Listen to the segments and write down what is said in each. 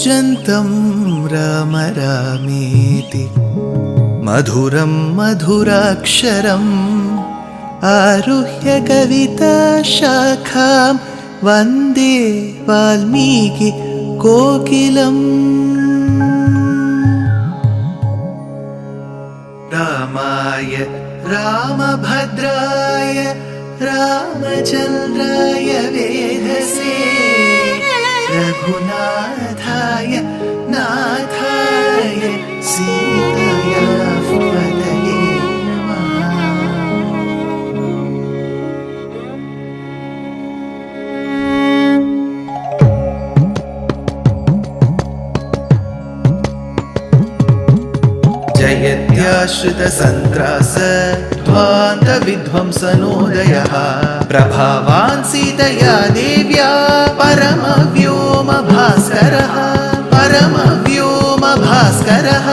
कूजन्तं राम रामेति मधुरं मधुराक्षरम् आरुह्य कविताशाखां वन्दे वाल्मीकि कोकिलम्। रामाय रामभद्राय रामचन्द्राय वेधसे रघुनाथाय नाथाय सीताया पतये नमः। जयत्याश्रितसन्त्रास ध्वान्तविध्वंसनोदयः प्रभावान् सीतया देव्या परमव्योमभास्करः परमव्योमभास्करः।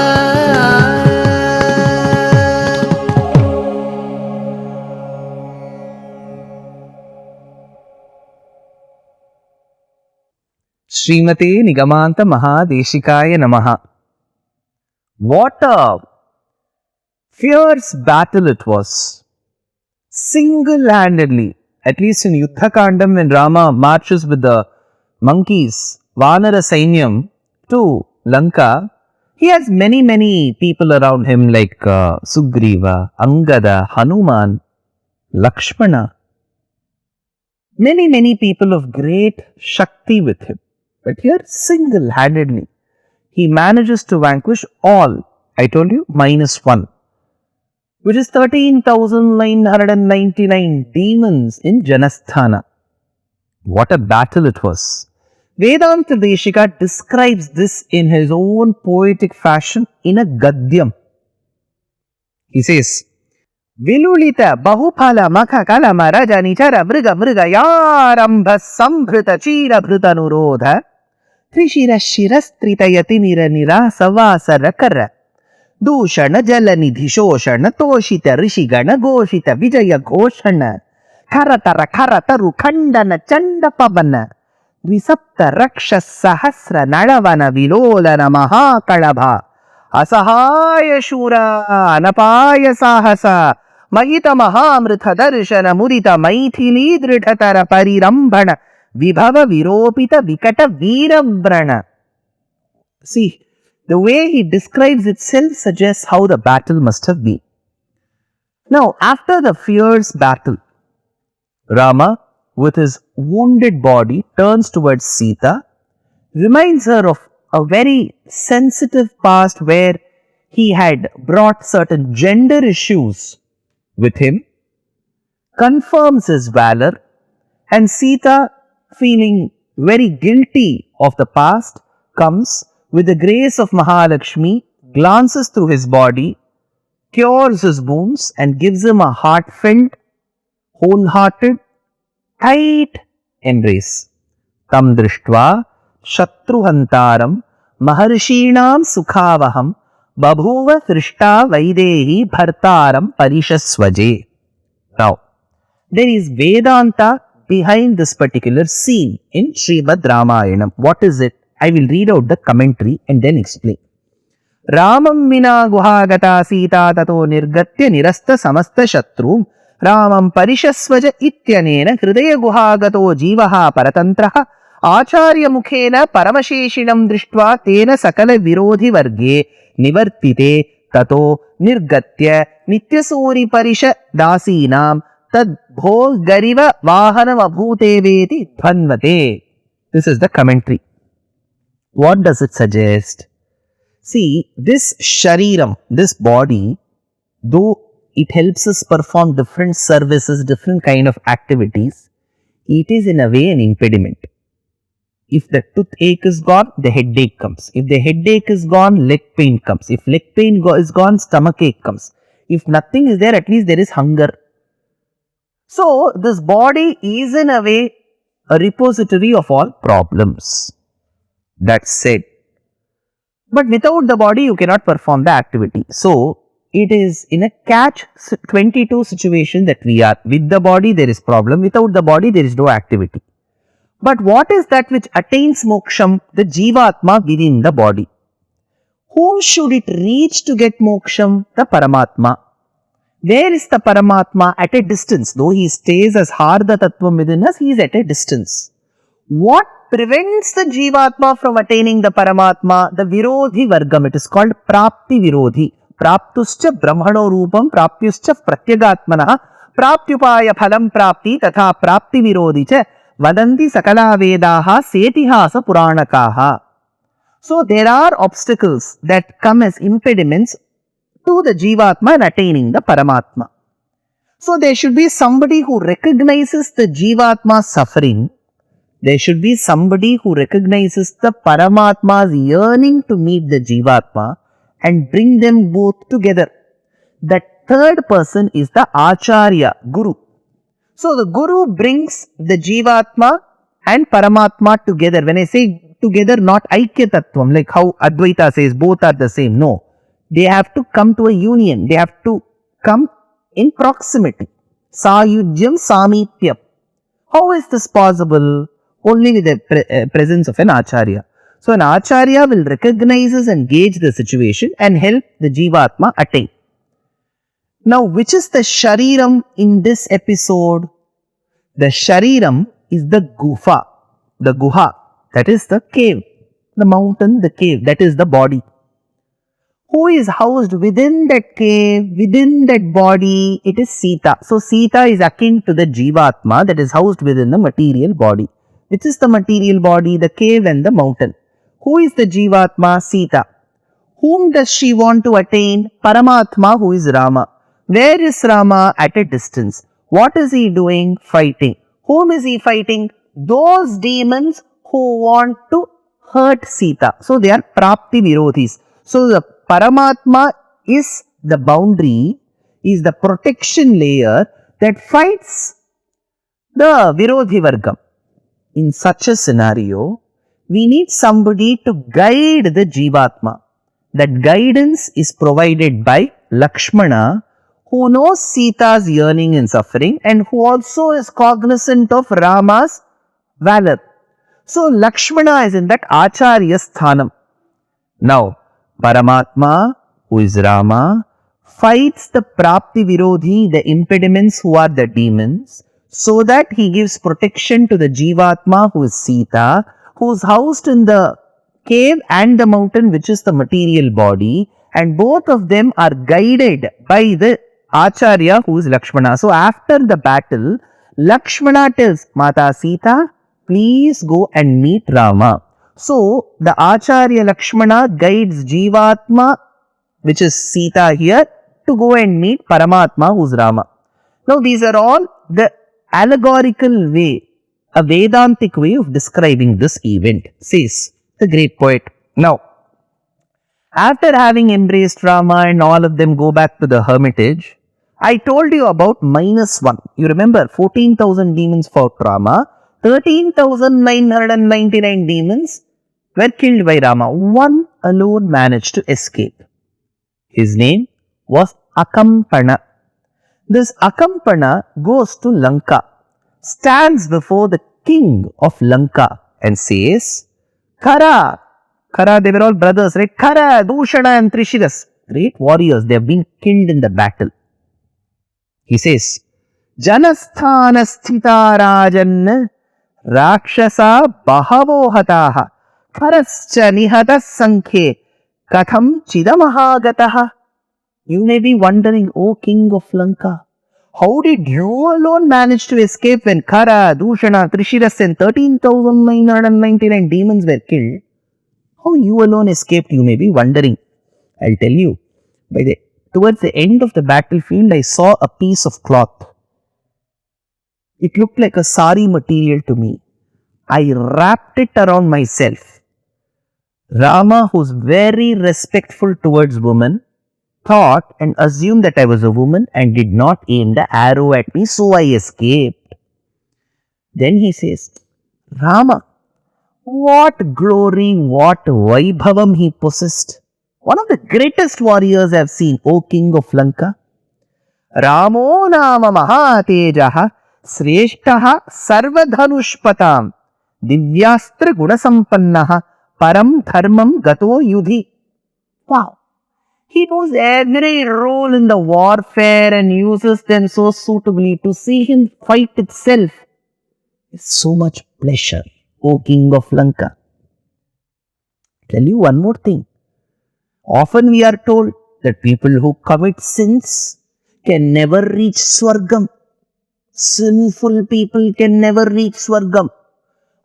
श्रीमते निगमान्त महादेशिकाय नमः। What a fierce battle it was. Single-handedly, at least in Yuddha Kandam, when Rama marches with the monkeys, Vanara Sainyam, to Lanka, he has many people around him like Sugriva, Angada, Hanuman, Lakshmana. Many people of great Shakti with him. But here, single-handedly, he manages to vanquish all, I told you, -1, which is 13,999 demons in Janasthana. What a battle it was. Vedanta Deshika describes this in his own poetic fashion in a Gadyam. He says, Vilulita Bahupala Makha Kalama Raja Nichara Mriga Mriga Yarambha Sambhrita Chira Bhrita Nurodha Trishira Shirastrita Yatimira Nirasa Vasa Rakara Dushana Jalanidhi Shoshana Toshita Rishigana Goshita Vijaya Goshana Karatara Karataru Kandana Chanda Pavana Dvisapta Rakshas Sahasra Naravana Vilolana Mahakalabha Asahaya Shura Anapaya Sahasa Mahita Mahamrita Darshana Mudita Maithili Drithatara Parirambana Vibhava Viropita Vikata Veerabrana. See, the way he describes itself suggests how the battle must have been. Now, after the fierce battle, Rama, with his wounded body, turns towards Sita, reminds her of a very sensitive past where he had brought certain gender issues with him, confirms his valor, and Sita, feeling very guilty of the past, comes with the grace of Mahalakshmi, glances through his body, cures his wounds, and gives him a heartfelt, wholehearted, tight embrace. Tam drishtva shatruhantaram maharshinam sukhavaham babhuva thrishta vaidehi bhartaram parishasvaje. Now, there is Vedanta behind this particular scene in Srimad Ramayanam. What is it? I will read out the commentary and then explain. Ramam vina guhagata sita tato nirgatya nirasta samasta shatrum Ramam parishasvaja ityanena hridaya guhagato jivaha paratantraha acharya mukhena paramasheshinam drishtva tena sakala virodhi varge nivartite tato nirgatya nityasuri parisha dasinam tad bho gariva vahanam abhuteveti dhanvate. This is the commentary. What does it suggest? See, this shariram, this body, though it helps us perform different services, different kind of activities, it is in a way an impediment. If the toothache is gone, the headache comes. If the headache is gone, leg pain comes. If leg pain is gone, stomach ache comes. If nothing is there, at least there is hunger. So, this body is in a way a repository of all problems. That's said. But without the body, you cannot perform the activity. So, it is in a catch-22 situation that we are. With the body, there is problem. Without the body, there is no activity. But what is that which attains moksham? The Jivatma within the body. Whom should it reach to get moksham? The Paramatma. Where is the Paramatma? At a distance. Though he stays as Hardha Tattvam within us, he is at a distance. What prevents the Jivatma from attaining the Paramatma? The Virodhi Vargam. It is called Prapti Virodhi. Praptuscha Brahmano Rupam Prapyuscha Pratyagatmana Praptyupaya Phalam Prapti Tatha Prapti Virodhi cha Vadanti Sakala Vedaha Setihasa Puranakaha. So there are obstacles that come as impediments to the Jivatma in attaining the Paramatma. So there should be somebody who recognizes the Jivatma's suffering. There should be somebody who recognizes the Paramatma's yearning to meet the Jivatma and bring them both together. The third person is the Acharya, Guru. So the Guru brings the Jivatma and Paramatma together. When I say together, not Aikya Tattvam, like how Advaita says both are the same. No. They have to come to a union. They have to come in proximity. Sayujyam Samipyam. How is this possible? Only with the presence of an Acharya. So an Acharya will recognize and gauge the situation and help the Jivatma attain. Now, which is the Shariram in this episode? The Shariram is the Gufa, the Guha, that is the cave, the mountain, the cave, that is the body. Who is housed within that cave, within that body? It is Sita. So Sita is akin to the Jivatma that is housed within the material body. Which is the material body? The cave and the mountain. Who is the Jivatma? Sita. Whom does she want to attain? Paramatma, who is Rama. Where is Rama? At a distance. What is he doing? Fighting. Whom is he fighting? Those demons who want to hurt Sita. So they are Prapti Virodhis. So the Paramatma is the boundary, is the protection layer that fights the Virodhi Vargam. In such a scenario, we need somebody to guide the Jivatma. That guidance is provided by Lakshmana, who knows Sita's yearning and suffering and who also is cognizant of Rama's valor. So Lakshmana is in that Acharya Sthanam. Now, Paramatma, who is Rama, fights the Prapti Virodhi, the impediments who are the demons, so that he gives protection to the Jivatma, who is Sita, who is housed in the cave and the mountain, which is the material body, and both of them are guided by the Acharya, who is Lakshmana. So after the battle, Lakshmana tells Mata Sita, please go and meet Rama. So the Acharya Lakshmana guides Jivatma, which is Sita here, to go and meet Paramatma, who is Rama. Now these are all the allegorical way, a Vedantic way of describing this event, says the great poet. Now, after having embraced Rama and all of them go back to the hermitage, I told you about -1. You remember 14,000 demons fought Rama, 13,999 demons were killed by Rama. One alone managed to escape. His name was Akampana. This Akampana goes to Lanka, stands before the king of Lanka and says, Kara, they were all brothers, right? Kara, Dushana and Trishiras, great warriors, they have been killed in the battle. He says, Janasthana sthita rajan rakshasa bahavo hataha karascha nihata sankhe katham chidamahagataha. You may be wondering, O king of Lanka, how did you alone manage to escape when Kara, Dushana, Trishiras and 13,999 demons were killed? How you alone escaped, you may be wondering. I'll tell you. Towards the end of the battlefield, I saw a piece of cloth. It looked like a sari material to me. I wrapped it around myself. Rama, who's very respectful towards women, thought and assumed that I was a woman and did not aim the arrow at me, so I escaped. Then he says, Rama, what glory, what Vaibhavam he possessed. One of the greatest warriors I have seen, O king of Lanka. Ramo nama mahatejaha sreshtaha sarvadhanushpatam divyastra gunasampannaha param dharmam gato yudhi. Wow. He knows every role in the warfare and uses them so suitably. To see him fight itself is so much pleasure, O King of Lanka. Tell you one more thing. Often we are told that people who commit sins can never reach Swargam. Sinful people can never reach Swargam.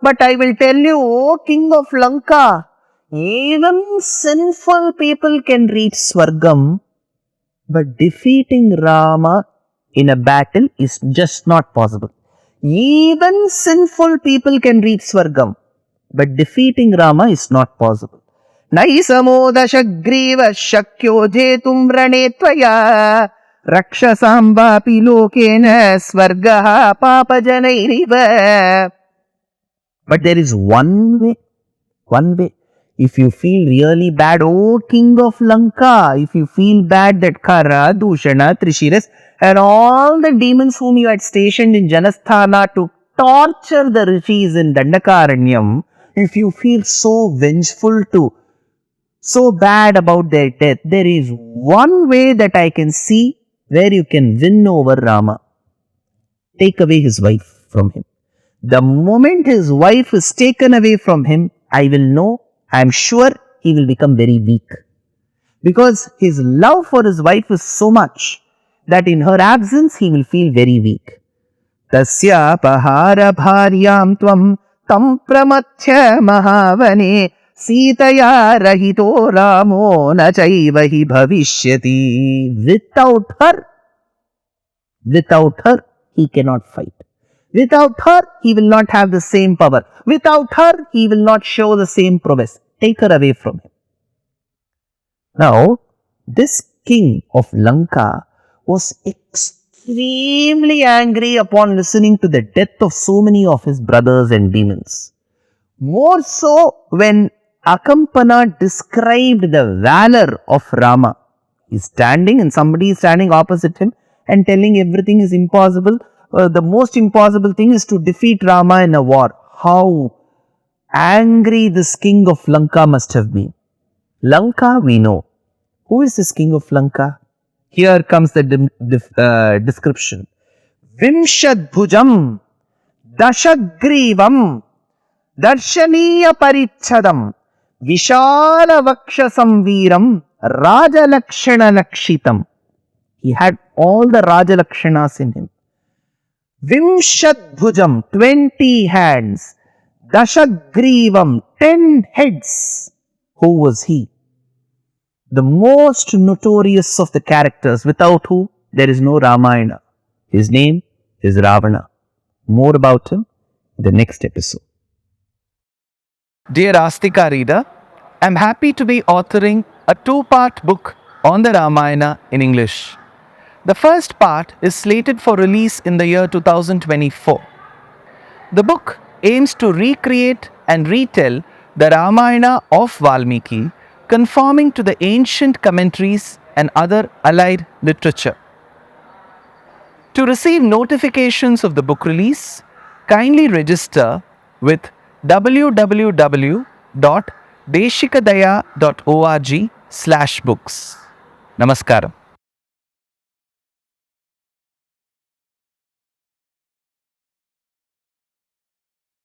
But I will tell you, O King of Lanka, even sinful people can reach Swargam, but defeating Rama in a battle is just not possible. Even sinful people can reach Swargam, but defeating Rama is not possible. Naisamo dashagriva shakyo jetum rane tvaya rakshasamba pilokena swargaha papajanairiva. But there is one way. If you feel really bad, O King of Lanka, if you feel bad that Khara, Dushana, Trishiras and all the demons whom you had stationed in Janasthana to torture the rishis in Dandakaranyam, if you feel so vengeful too, so bad about their death, there is one way that I can see where you can win over Rama. Take away his wife from him. The moment his wife is taken away from him, I am sure he will become very weak. Because his love for his wife is so much that in her absence he will feel very weak. Tasya pahara bharyam tvam tam pramathya mahavane sitaya rahito ramo na chaivahi bhavishyati. Without her, he cannot fight. Without her, he will not have the same power. Without her, he will not show the same prowess. Take her away from him. Now, this king of Lanka was extremely angry upon listening to the death of so many of his brothers and demons. More so when Akampana described the valor of Rama. He's standing and somebody is standing opposite him and telling everything is impossible. The most impossible thing is to defeat Rama in a war. How angry this king of Lanka must have been. Lanka we know. Who is this king of Lanka? Here comes the description. Vimshad bhujam dashagrivam darshaniya parichadam vishala vakshasam viram rajalakshana lakshitam. He had all the Rajalakshanas in him. Vimshat bhujam, 20 hands. Dashagrivam, 10 heads. Who was he? The most notorious of the characters, without whom there is no Ramayana. His name is Ravana. More about him in the next episode. Dear Astika reader, I am happy to be authoring a 2-part book on the Ramayana in English. The first part is slated for release in the year 2024. The book aims to recreate and retell the Ramayana of Valmiki, conforming to the ancient commentaries and other allied literature. To receive notifications of the book release, kindly register with www.deshikadaya.org/books. Namaskaram.